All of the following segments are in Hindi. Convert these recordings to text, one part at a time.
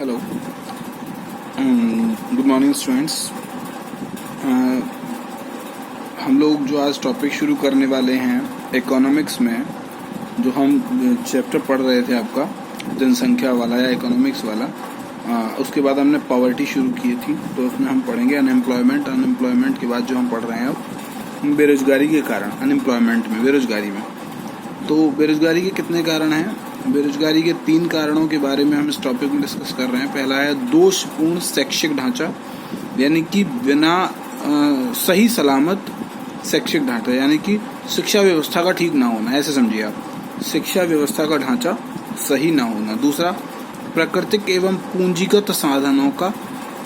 Hello, good morning students. हम लोग जो आज टॉपिक शुरू करने वाले हैं इकोनॉमिक्स में, जो हम चैप्टर पढ़ रहे थे आपका जनसंख्या वाला या इकोनॉमिक्स वाला, उसके बाद हमने पॉवर्टी शुरू की थी। तो उसमें हम पढ़ेंगे अनएम्प्लॉयमेंट के बाद जो हम पढ़ रहे हैं अब बेरोजगारी के कारण, अनएम्प्लॉयमेंट में, बेरोजगारी में। तो बेरोजगारी के कितने कारण हैं? बेरोजगारी के 3 कारणों के बारे में हम इस टॉपिक में डिस्कस कर रहे हैं। पहला है दोषपूर्ण शैक्षिक ढांचा, यानी कि बिना सही सलामत शैक्षिक ढांचा, यानी कि शिक्षा व्यवस्था का ठीक ना होना, ऐसे समझिए आप, शिक्षा व्यवस्था का ढांचा सही ना होना। दूसरा, प्राकृतिक एवं पूंजीगत साधनों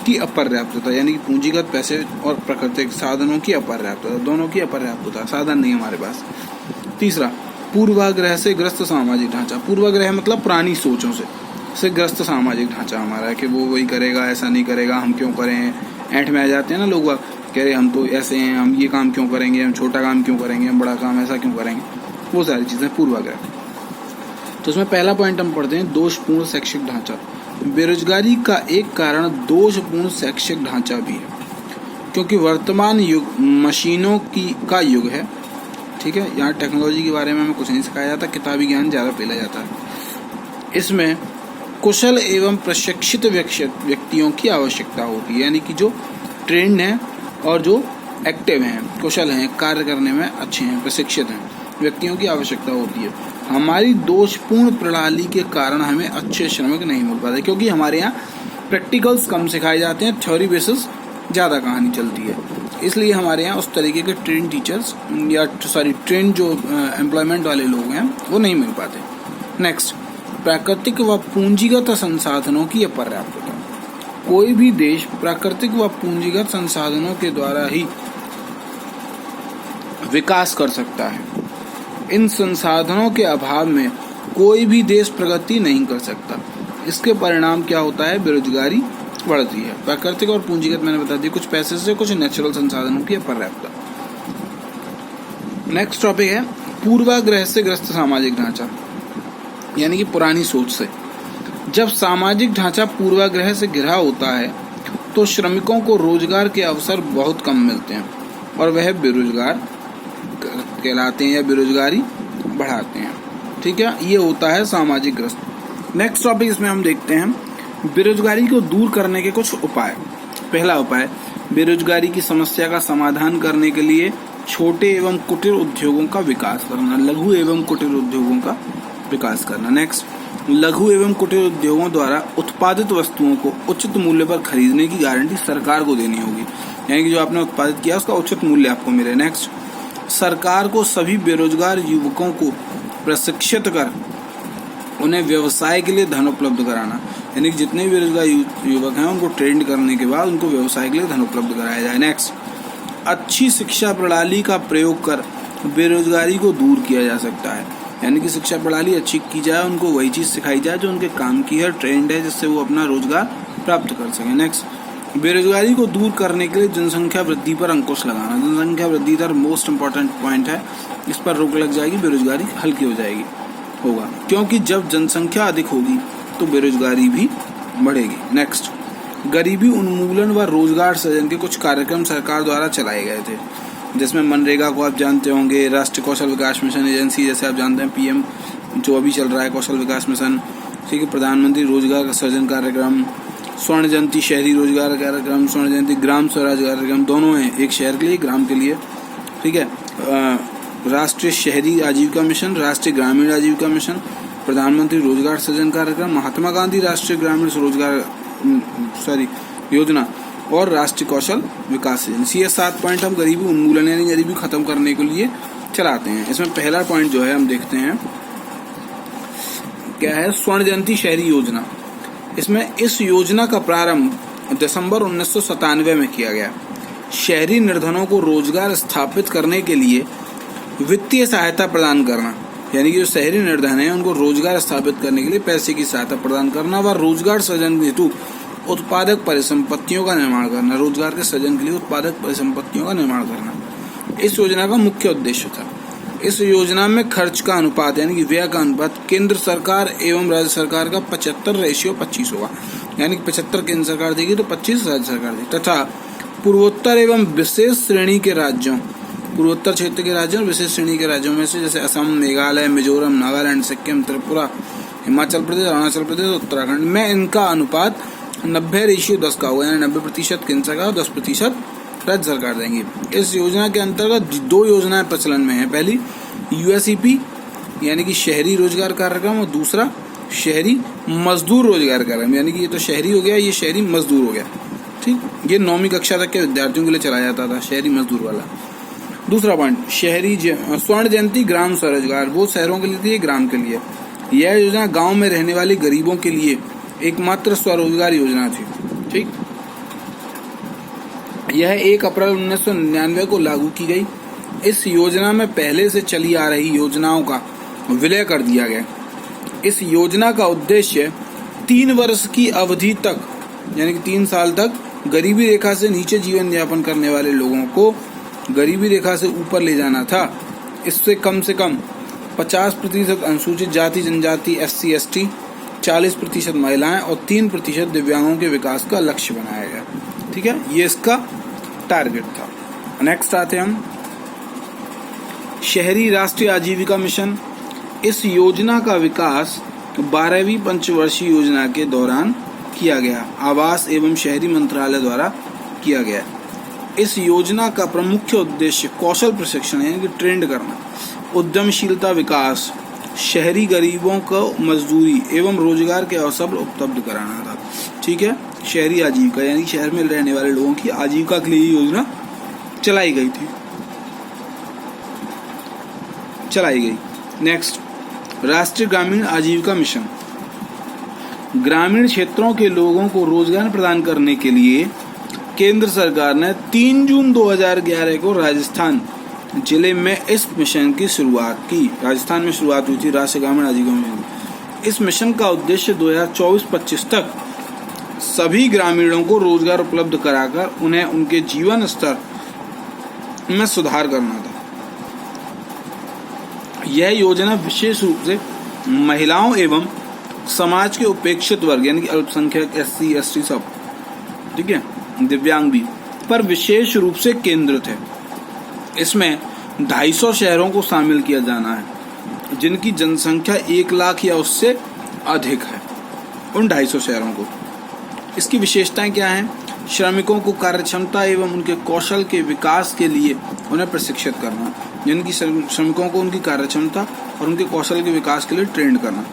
की अपर्याप्तता, यानी कि पूंजीगत पैसे और प्राकृतिक साधनों की अपर्याप्तता, दोनों की अपर्याप्तता, साधन नहीं हमारे पास। तीसरा, पूर्वाग्रह से ग्रस्त सामाजिक ढांचा। पूर्वाग्रह मतलब पुरानी सोचों से ग्रस्त सामाजिक ढांचा हमारा है कि वो वही करेगा, ऐसा नहीं करेगा, हम क्यों करें। ऐंठ में आ जाते हैं ना लोग, कह रहे हम तो ऐसे हैं, हम ये काम क्यों करेंगे, हम छोटा काम क्यों करेंगे, हम बड़ा काम ऐसा क्यों करेंगे, वो सारी चीज़ें पूर्वाग्रह। तो इसमें पहला पॉइंट हम पढ़ते हैं दोषपूर्ण शैक्षिक ढांचा। बेरोजगारी का एक कारण दोषपूर्ण शैक्षिक ढांचा भी है, क्योंकि वर्तमान युग मशीनों का युग है। ठीक है, यहाँ टेक्नोलॉजी के बारे में हमें कुछ नहीं सिखाया जाता, किताबी ज्ञान ज़्यादा पेला जाता है। इसमें कुशल एवं प्रशिक्षित व्यक्तियों की आवश्यकता होती है, यानी कि जो ट्रेंड हैं और जो एक्टिव हैं, कुशल हैं, कार्य करने में अच्छे हैं, प्रशिक्षित हैं, व्यक्तियों की आवश्यकता होती है। हमारी दोषपूर्ण प्रणाली के कारण हमें अच्छे श्रमिक नहीं मिल पाते, क्योंकि हमारे यहाँ प्रैक्टिकल्स कम सिखाए जाते हैं, थ्योरी बेसिस ज़्यादा कहानी चलती है। इसलिए हमारे यहाँ उस तरीके के ट्रेन टीचर्स या ट्रेन जो एम्प्लॉयमेंट वाले लोग हैं वो नहीं मिल पाते। नेक्स्ट, प्राकृतिक व पूंजीगत संसाधनों की अपर्याप्तता। कोई भी देश प्राकृतिक व पूंजीगत संसाधनों के द्वारा ही विकास कर सकता है। इन संसाधनों के अभाव में कोई भी देश प्रगति नहीं कर सकता। इसके परिणाम क्या होता है? बेरोजगारी बढ़ती है। प्राकृतिक और पूंजीगत मैंने बता दी, कुछ पैसे से, कुछ नेचुरल संसाधनों की अपर्याप्तता। नेक्स्ट टॉपिक है पूर्वाग्रह से ग्रस्त सामाजिक ढांचा, यानी कि पुरानी सोच से। जब सामाजिक ढांचा पूर्वाग्रह से घिरा होता है तो श्रमिकों को रोजगार के अवसर बहुत कम मिलते हैं और वह बेरोजगार कहलाते हैं या बेरोजगारी बढ़ाते हैं। ठीक है, ये होता है सामाजिक ग्रस्त। नेक्स्ट टॉपिक इसमें हम देखते हैं बेरोजगारी को दूर करने के कुछ उपाय। पहला उपाय, बेरोजगारी की समस्या का समाधान करने के लिए छोटे एवं कुटीर उद्योगों का विकास करना, लघु एवं कुटीर उद्योगों का विकास करना। नेक्स्ट, लघु एवं कुटीर उद्योगों द्वारा उत्पादित वस्तुओं को उचित मूल्य पर खरीदने की गारंटी सरकार को देनी होगी, यानी कि जो आपने उत्पादित किया उसका उचित मूल्य आपको मिले। नेक्स्ट, सरकार को सभी बेरोजगार युवकों को प्रशिक्षित कर उन्हें व्यवसाय के लिए धन उपलब्ध कराना, यानी कि जितने भी बेरोजगार युवक हैं उनको ट्रेंड करने के बाद उनको व्यवसाय के लिए धन उपलब्ध कराया जाए। नेक्स्ट, अच्छी शिक्षा प्रणाली का प्रयोग कर बेरोजगारी को दूर किया जा सकता है, यानी कि शिक्षा प्रणाली अच्छी की जाए, उनको वही चीज़ सिखाई जाए जो उनके काम की है, ट्रेंड है, जिससे वो अपना रोजगार प्राप्त कर सकें। नेक्स्ट, बेरोजगारी को दूर करने के लिए जनसंख्या वृद्धि पर अंकुश लगाना। जनसंख्या वृद्धि दर मोस्ट इम्पॉर्टेंट पॉइंट है, इस पर रोक लग जाएगी, बेरोजगारी हल्की हो जाएगी होगा, क्योंकि जब जनसंख्या अधिक होगी तो बेरोजगारी भी बढ़ेगी। नेक्स्ट, गरीबी उन्मूलन व रोजगार सृजन के कुछ कार्यक्रम सरकार द्वारा चलाए गए थे, जिसमें मनरेगा को आप जानते होंगे, राष्ट्रीय कौशल विकास मिशन एजेंसी, जैसे आप जानते हैं पीएम जो अभी चल रहा है कौशल विकास मिशन, ठीक है, प्रधानमंत्री रोजगार सृजन कार्यक्रम, स्वर्ण जयंती शहरी रोजगार कार्यक्रम, स्वर्ण जयंती ग्राम स्वराज कार्यक्रम, दोनों हैं, एक शहर के लिए, ग्राम के लिए। ठीक है, राष्ट्रीय शहरी आजीविका मिशन, राष्ट्रीय ग्रामीण आजीविका मिशन, प्रधानमंत्री रोजगार सृजन कार्यक्रम, महात्मा गांधी राष्ट्रीय ग्रामीण रोजगार योजना और राष्ट्रीय कौशल विकास एजेंसी। ये 7 पॉइंट हम गरीबी उन्मूलन यानी गरीबी खत्म करने के लिए चलाते हैं। इसमें पहला पॉइंट जो है हम देखते हैं क्या है, स्वर्ण जयंती शहरी योजना। इसमें इस योजना का प्रारंभ दिसंबर 1997 में किया गया। शहरी निर्धनों को रोजगार स्थापित करने के लिए वित्तीय सहायता प्रदान करना, यानी कि जो शहरी निर्धन है उनको रोजगार स्थापित करने के लिए पैसे की सहायता प्रदान करना व रोजगार सृजन हेतु उत्पादक परिसंपत्तियों का निर्माण करना, रोजगार के सृजन के लिए उत्पादक परिसंपत्तियों का निर्माण करना इस योजना का मुख्य उद्देश्य था। इस योजना में खर्च का अनुपात यानी कि व्यय का अनुपात केंद्र सरकार एवं राज्य सरकार का 75:25 होगा। यानी 75 केंद्र सरकार देगी तो 25 राज्य सरकार देगी। तथा पूर्वोत्तर एवं विशेष श्रेणी के राज्यों, पूर्वोत्तर क्षेत्र के राज्यों और विशेष श्रेणी के राज्यों में से जैसे असम, मेघालय, मिजोरम, नागालैंड, सिक्किम, त्रिपुरा, हिमाचल प्रदेश, अरुणाचल प्रदेश, उत्तराखंड में इनका अनुपात 90:10 का होगा, यानी 90% केंद्र सरकार और 10% राज्य सरकार देंगी। इस योजना के अंतर्गत 2 योजनाएं प्रचलन में है। पहली USEP यानी कि शहरी रोजगार कार्यक्रम, और दूसरा शहरी मजदूर रोजगार कार्यक्रम, यानी कि ये तो शहरी हो गया, ये शहरी मजदूर हो गया। ठीक, ये 9वीं कक्षा तक के विद्यार्थियों के लिए चलाया जाता था शहरी मजदूर वाला। दूसरा पॉइंट, शहरी स्वर्ण जयंती ग्राम स्वरोजगार, वो शहरों के लिए थी, ग्राम के लिए। यह योजना गांव में रहने वाले गरीबों के लिए एकमात्र स्वरोजगार योजना थी। ठीक, यह 1 अप्रैल 1999 को लागू की गई। इस योजना में पहले से चली आ रही योजनाओं का विलय कर दिया गया। इस योजना का उद्देश्य 3 वर्ष की अवधि तक, यानी कि 3 साल तक गरीबी रेखा से नीचे जीवन यापन करने वाले लोगों को गरीबी रेखा से ऊपर ले जाना था। इससे कम से कम 50% अनुसूचित जाति जनजाति SC ST, 40% महिलाएं और 3% दिव्यांगों के विकास का लक्ष्य बनाया गया। ठीक है, ये इसका टारगेट था। नेक्स्ट आते हम शहरी राष्ट्रीय आजीविका मिशन। इस योजना का विकास 12वीं पंचवर्षीय योजना के दौरान किया गया, आवास एवं शहरी मंत्रालय द्वारा किया गया। इस योजना का प्रमुख उद्देश्य कौशल प्रशिक्षण यानी कि ट्रेंड करना, उद्यमशीलता विकास, शहरी गरीबों को मजदूरी एवं रोजगार के अवसर उपलब्ध कराना था। ठीक है, शहरी आजीविका यानी शहर में रहने वाले लोगों की आजीविका के लिए ये योजना चलाई गई। नेक्स्ट, राष्ट्रीय ग्रामीण आजीविका मिशन। ग्रामीण क्षेत्रों के लोगों को रोजगार प्रदान करने के लिए केंद्र सरकार ने 3 जून 2011 को राजस्थान जिले में इस मिशन की शुरुआत की। राजस्थान में शुरुआत हुई थी राष्ट्रीय ग्रामीण आजीविका मिशन। इस मिशन का उद्देश्य 2024-25 तक सभी ग्रामीणों को रोजगार उपलब्ध कराकर उन्हें उनके जीवन स्तर में सुधार करना था। यह योजना विशेष रूप से महिलाओं एवं समाज के उपेक्षित वर्ग यानी कि अल्पसंख्यक SC ST सब, ठीक है, दिव्यांग भी, पर विशेष रूप से केंद्रित है। इसमें 250 शहरों को शामिल किया जाना है जिनकी जनसंख्या 1 लाख या उससे अधिक है। उन 250 शहरों को, इसकी विशेषताएं क्या हैं? श्रमिकों को कार्यक्षमता एवं उनके कौशल के विकास के लिए उन्हें प्रशिक्षित करना, यानी कि श्रमिकों को उनकी कार्यक्षमता और उनके कौशल के विकास के लिए ट्रेंड करना।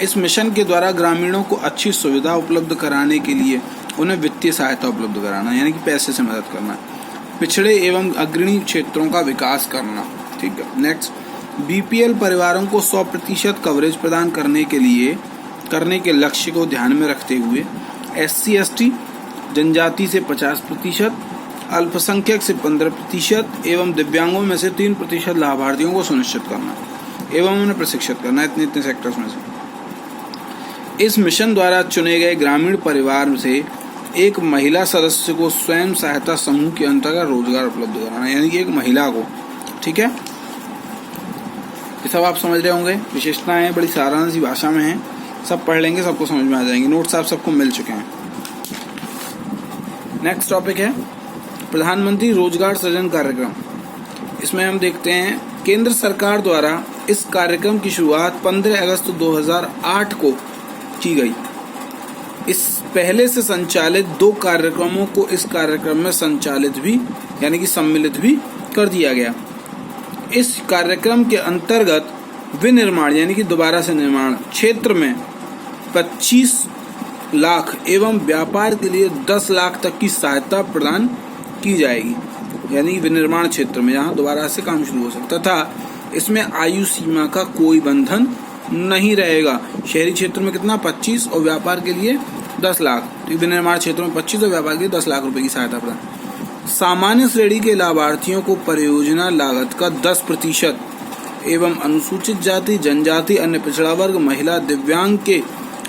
इस मिशन के द्वारा ग्रामीणों को अच्छी सुविधा उपलब्ध कराने के लिए उन्हें वित्तीय सहायता उपलब्ध कराना, यानी कि पैसे से मदद करना। पिछड़े एवं अग्रणी क्षेत्रों का विकास करना। ठीक है। नेक्स्ट, BPL परिवारों को 100% कवरेज प्रदान करने के लक्ष्य को ध्यान में रखते हुए SC ST जनजाति से 50%, अल्पसंख्यक से 15% एवं दिव्यांगों में से 3% लाभार्थियों को सुनिश्चित करना एवं उन्हें प्रशिक्षित करना, इतने सेक्टर्स में से। इस मिशन द्वारा चुने गए ग्रामीण परिवार से एक महिला सदस्य को स्वयं सहायता समूह के अंतर्गत रोजगार उपलब्ध कराना, यानी कि एक महिला को। ठीक है, ये सब आप समझ रहे होंगे। विशेषताएं बड़ी साधारण सी भाषा में हैं, सब पढ़ लेंगे, सबको समझ में आ जाएंगे। नोट्स आप सबको मिल चुके हैं। नेक्स्ट टॉपिक है प्रधानमंत्री रोजगार सृजन कार्यक्रम। इसमें हम देखते हैं केंद्र सरकार द्वारा इस कार्यक्रम की शुरुआत 15 अगस्त 2008 को की गई। इस पहले से संचालित 2 कार्यक्रमों को इस कार्यक्रम में संचालित भी यानी कि सम्मिलित भी कर दिया गया। इस कार्यक्रम के अंतर्गत विनिर्माण यानी कि दोबारा से निर्माण क्षेत्र में 25 लाख एवं व्यापार के लिए 10 लाख तक की सहायता प्रदान की जाएगी, यानी विनिर्माण क्षेत्र में जहां दोबारा से काम शुरू हो सकता था। इसमें आयु सीमा का कोई बंधन नहीं रहेगा। शहरी क्षेत्र में कितना 25 और व्यापार के लिए 10 लाख, तो विनिर्माण क्षेत्र में 25 और व्यापार के लिए 10 लाख रुपए की सहायता प्रदान। सामान्य श्रेणी के लाभार्थियों को परियोजना लागत का 10% एवं अनुसूचित जाति जनजाति अन्य पिछड़ा वर्ग महिला दिव्यांग के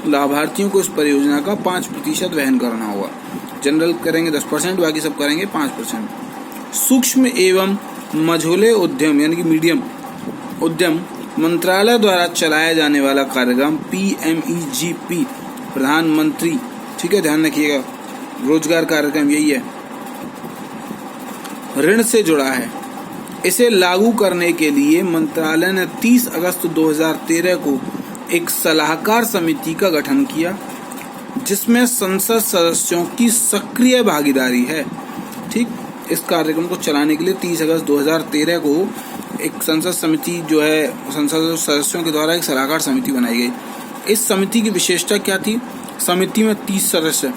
लाभार्थियों को इस परियोजना का 5% वहन करना होगा। जनरल करेंगे 10%, बाकी सब करेंगे 5%। सूक्ष्म एवं मझोले उद्यम यानी कि मीडियम उद्यम मंत्रालय द्वारा चलाया जाने वाला कार्यक्रम PMEGP प्रधानमंत्री ठीक है, ध्यान रखिएगा। रोजगार कार्यक्रम यही है, ऋण से जुड़ा है। इसे लागू करने के लिए मंत्रालय ने 30 अगस्त 2013 को एक सलाहकार समिति का गठन किया, जिसमें संसद सदस्यों की सक्रिय भागीदारी है। ठीक, इस कार्यक्रम को चलाने के लिए 30 अगस्त 2013 को एक संसद समिति जो है, संसद सदस्यों के द्वारा एक सलाहकार समिति बनाई गई। इस समिति की विशेषता क्या थी? समिति में 30 सदस्य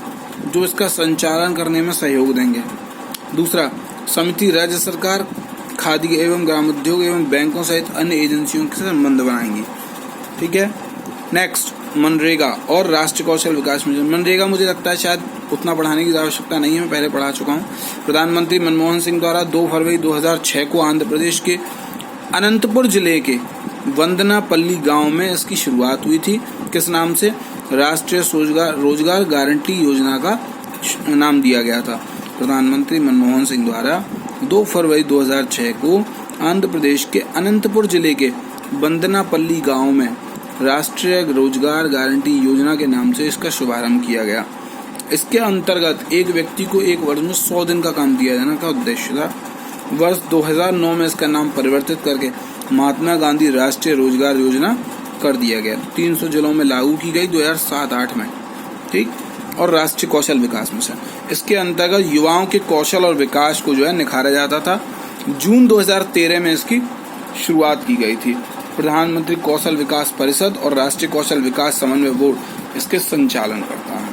जो इसका संचालन करने में सहयोग देंगे। दूसरा, समिति राज्य सरकार, खादी एवं ग्रामोद्योग एवं बैंकों सहित अन्य एजेंसियों के संबंध बनाएंगी। ठीक है। नेक्स्ट, मनरेगा और राष्ट्रीय कौशल विकास मिशन। मनरेगा मुझे लगता है शायद उतना पढ़ाने की आवश्यकता नहीं है, मैं पहले पढ़ा चुका हूँ। प्रधानमंत्री मनमोहन सिंह द्वारा 2 फरवरी 2006 को आंध्र प्रदेश के अनंतपुर जिले के वंदनापल्ली गांव में इसकी शुरुआत हुई थी। किस नाम से? राष्ट्रीय रोजगार गारंटी योजना का नाम दिया गया था। प्रधानमंत्री मनमोहन सिंह द्वारा 2 फरवरी 2006 को आंध्र प्रदेश के अनंतपुर जिले के वंदनापल्ली गांव में राष्ट्रीय रोजगार गारंटी योजना के नाम से इसका शुभारंभ किया गया। इसके अंतर्गत एक व्यक्ति को एक वर्ष में 100 दिन का काम दिया जाने का उद्देश्य था। वर्ष 2009 में इसका नाम परिवर्तित करके महात्मा गांधी राष्ट्रीय रोजगार योजना कर दिया गया। 300 जिलों में लागू की गई 2007-08 में। ठीक, और राष्ट्रीय कौशल विकास मिशन, इसके अंतर्गत युवाओं के कौशल और विकास को जो है निखारा जाता था। जून 2013 में इसकी शुरुआत की गई थी। प्रधानमंत्री कौशल विकास परिषद और राष्ट्रीय कौशल विकास समन्वय बोर्ड इसके संचालन करता है।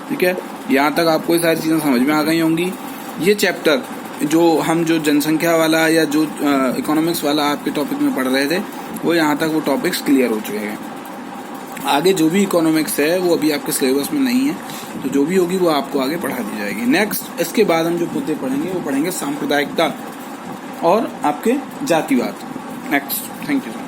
ठीक है, यहाँ तक आपको ये सारी चीजें समझ में आ गई होंगी। ये चैप्टर जो जनसंख्या वाला या जो इकोनॉमिक्स वाला आपके टॉपिक में पढ़ रहे थे, वो यहाँ तक वो टॉपिक्स क्लियर हो चुके हैं। आगे जो भी इकोनॉमिक्स है वो अभी आपके सिलेबस में नहीं है, तो जो भी होगी वो आपको आगे पढ़ा दी जाएगी। नेक्स्ट, इसके बाद हम जो मुद्दे पढ़ेंगे वो पढ़ेंगे सांप्रदायिकता और आपके जातिवाद। Next, thank you.